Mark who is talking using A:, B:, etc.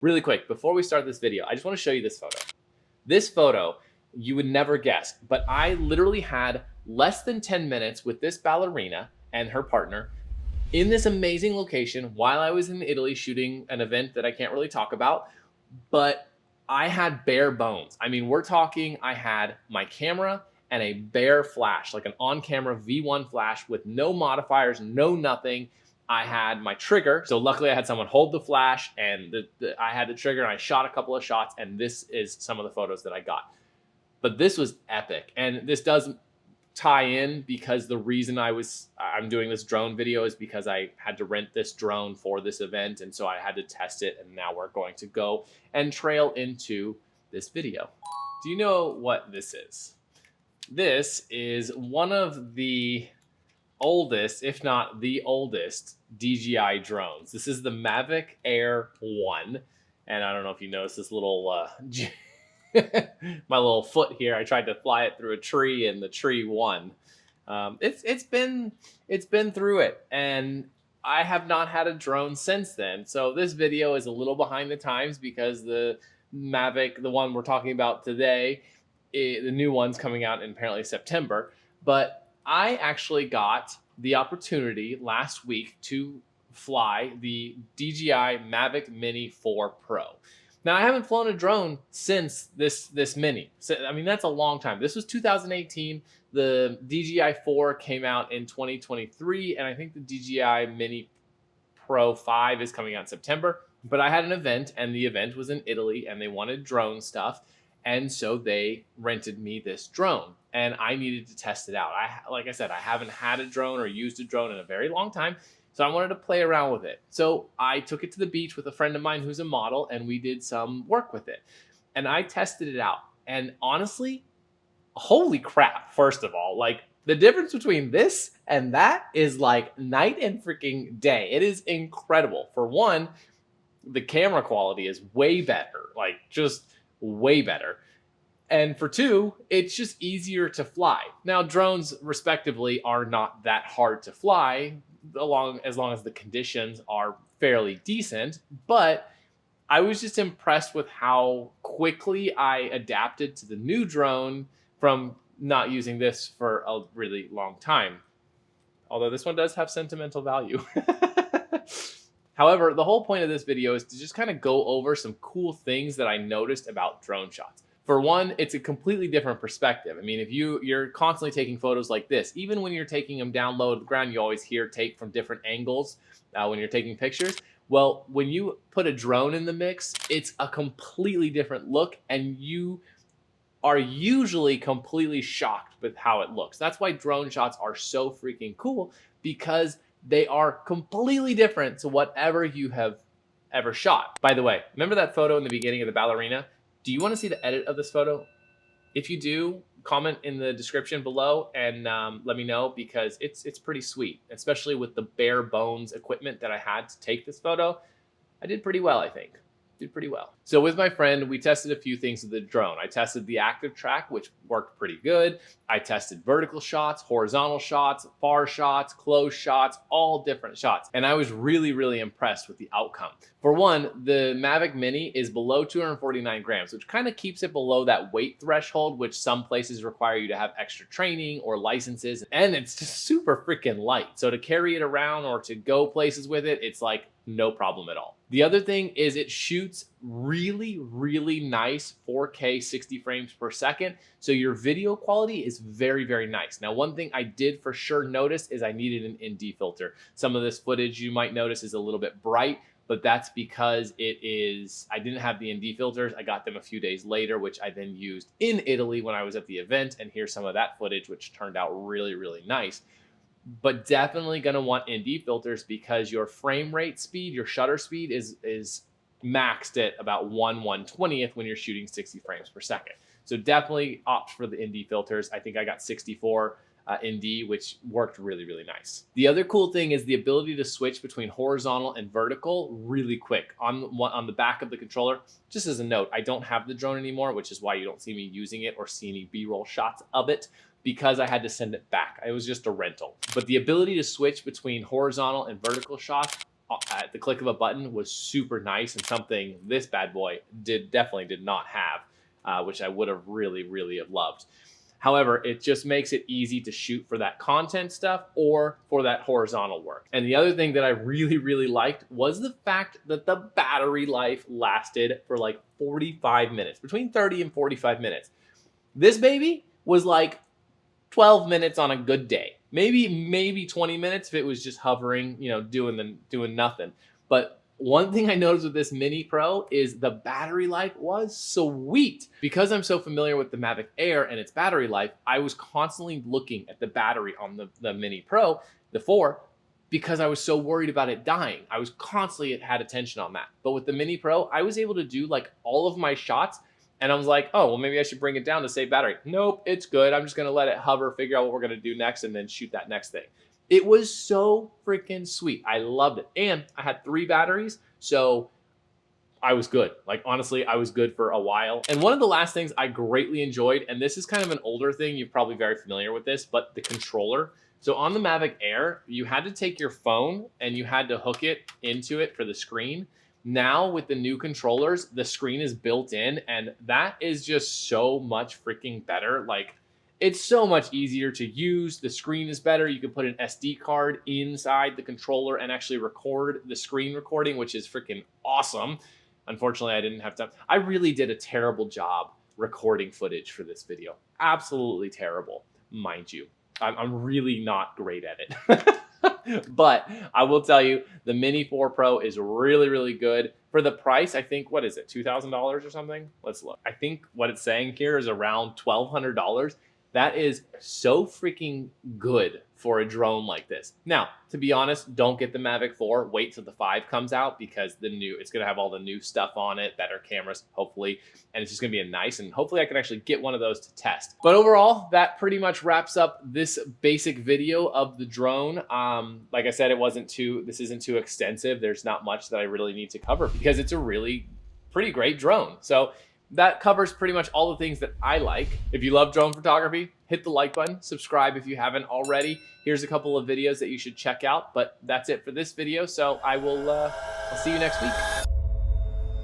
A: Really quick, before we start this video, I just want to show you this photo. This photo, you would never guess, but I literally had less than 10 minutes with this ballerina and her partner in this amazing location while I was in Italy shooting an event that I can't really talk about, but I had bare bones. I mean, we're talking, I had my camera and a bare flash, like an on-camera V1 flash with no modifiers, no nothing. I had my trigger. So luckily I had someone hold the flash and I had the trigger and I shot a couple of shots, and this is some of the photos that I got. But this was epic. And this does tie in because the reason I'm doing this drone video is because I had to rent this drone for this event. And so I had to test it. And now we're going to go and trail into this video. Do you know what this is? This is one of the oldest, if not the oldest, DJI drones. This is the Mavic Air 1. And I don't know if you noticed this little, my little foot here. I tried to fly it through a tree and the tree won. It's been through it, and I have not had a drone since then. So this video is a little behind the times because the Mavic, the one we're talking about today, the new one's coming out in apparently September. But I actually got the opportunity last week to fly the DJI Mavic Mini 4 Pro. Now, I haven't flown a drone since this Mini. So, I mean, that's a long time. This was 2018. The DJI 4 came out in 2023, and I think the DJI Mini Pro 5 is coming out in September. But I had an event, and the event was in Italy, and they wanted drone stuff. And so they rented me this drone, and I needed to test it out. Like I said, I haven't had a drone or used a drone in a very long time, so I wanted to play around with it. So I took it to the beach with a friend of mine who's a model, and we did some work with it. And I tested it out. And honestly, holy crap, first of all, like the difference between this and that is like night and freaking day. It is incredible. For one, the camera quality is way better, like just way better. And for two, it's just easier to fly. Now, drones respectively are not that hard to fly as long as the conditions are fairly decent, but I was just impressed with how quickly I adapted to the new drone from not using this for a really long time. Although this one does have sentimental value. However, the whole point of this video is to just kind of go over some cool things that I noticed about drone shots. For one, it's a completely different perspective. I mean, if you're constantly taking photos like this, even when you're taking them down low to the ground, you always hear take from different angles when you're taking pictures. Well, when you put a drone in the mix, it's a completely different look, and you are usually completely shocked with how it looks. That's why drone shots are so freaking cool, because they are completely different to whatever you have ever shot. By the way, remember that photo in the beginning of the ballerina? Do you want to see the edit of this photo? If you do, comment in the description below and let me know, because it's pretty sweet, especially with the bare bones equipment that I had to take this photo. I did pretty well, I think. Did pretty well. So with my friend, we tested a few things with the drone. I tested the active track, which worked pretty good. I tested vertical shots, horizontal shots, far shots, close shots, all different shots. And I was really, really impressed with the outcome. For one, the Mavic Mini is below 249 grams, which kind of keeps it below that weight threshold, which some places require you to have extra training or licenses. And it's just super freaking light. So to carry it around or to go places with it, it's like no problem at all. The other thing is it shoots really, really nice 4K 60 frames per second. So your video quality is very, very nice. Now, one thing I did for sure notice is I needed an ND filter. Some of this footage you might notice is a little bit bright, but that's because I didn't have the ND filters. I got them a few days later, which I then used in Italy when I was at the event. And here's some of that footage, which turned out really, really nice. But definitely going to want ND filters because your frame rate speed, your shutter speed is maxed at about 1/120th when you're shooting 60 frames per second. So definitely opt for the ND filters. I think I got 64 ND, which worked really, really nice. The other cool thing is the ability to switch between horizontal and vertical really quick on the back of the controller. Just as a note, I don't have the drone anymore, which is why you don't see me using it or see any B-roll shots of it, because I had to send it back. It was just a rental. But the ability to switch between horizontal and vertical shots at the click of a button was super nice, and something this bad boy definitely did not have, which I would have really have loved. However, it just makes it easy to shoot for that content stuff or for that horizontal work. And the other thing that I really liked was the fact that the battery life lasted for like 45 minutes, between 30 and 45 minutes. This baby was like 12 minutes on a good day. Maybe 20 minutes if it was just hovering, you know, doing nothing. But one thing I noticed with this Mini Pro is the battery life was sweet. Because I'm so familiar with the Mavic Air and its battery life, I was constantly looking at the battery on the Mini Pro, the 4, because I was so worried about it dying. I was constantly had attention on that. But with the Mini Pro, I was able to do like all of my shots, and I was like, oh, well, maybe I should bring it down to save battery. Nope, it's good. I'm just gonna let it hover, figure out what we're gonna do next, and then shoot that next thing. It was so freaking sweet. I loved it. And I had 3 batteries, so I was good. Like, honestly, I was good for a while. And one of the last things I greatly enjoyed, and this is kind of an older thing, you're probably very familiar with this, but the controller. So on the Mavic Air, you had to take your phone and you had to hook it into it for the screen. Now with the new controllers, the screen is built in, and that is just so much freaking better. Like, it's so much easier to use. The screen is better. You can put an SD card inside the controller and actually record the screen recording, which is freaking awesome. Unfortunately, I didn't have time. I really did a terrible job recording footage for this video. Absolutely terrible, mind you. I'm really not great at it. But I will tell you, the Mini 4 Pro is really good. For the price, I think, what is it, $2,000 or something? Let's look. I think what it's saying here is around $1,200. That is so freaking good for a drone like this. Now, to be honest, don't get the Mavic 4. Wait till the 5 comes out, because it's going to have all the new stuff on it, better cameras, hopefully. And it's just going to be nice, and hopefully I can actually get one of those to test. But overall, that pretty much wraps up this basic video of the drone. Like I said, this isn't too extensive. There's not much that I really need to cover because it's a really pretty great drone. So that covers pretty much all the things that I like. If you love drone photography, hit the like button, subscribe if you haven't already. Here's a couple of videos that you should check out, but that's it for this video. So I'll see you next week.